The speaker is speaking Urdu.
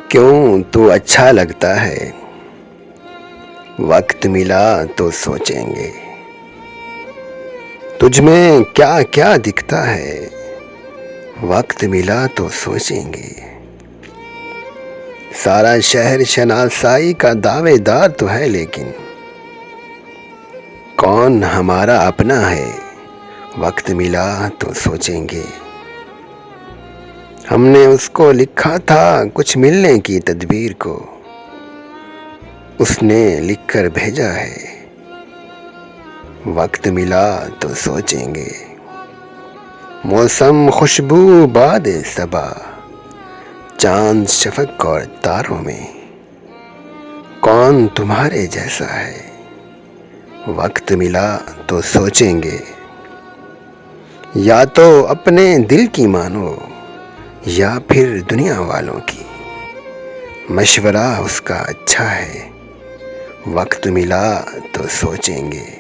کیوں تو اچھا لگتا ہے، وقت ملا تو سوچیں گے۔ تجھ میں کیا کیا دکھتا ہے، وقت ملا تو سوچیں گے۔ سارا شہر شناسائی کا دعوے دار تو ہے، لیکن کون ہمارا اپنا ہے، وقت ملا تو سوچیں گے۔ ہم نے اس کو لکھا تھا کچھ ملنے کی تدبیر کو، اس نے لکھ کر بھیجا ہے، وقت ملا تو سوچیں گے۔ موسم خوشبو باد صبا، چاند شفق اور تاروں میں، کون تمہارے جیسا ہے، وقت ملا تو سوچیں گے۔ یا تو اپنے دل کی مانو یا پھر دنیا والوں کی، مشورہ اس کا اچھا ہے، وقت ملا تو سوچیں گے۔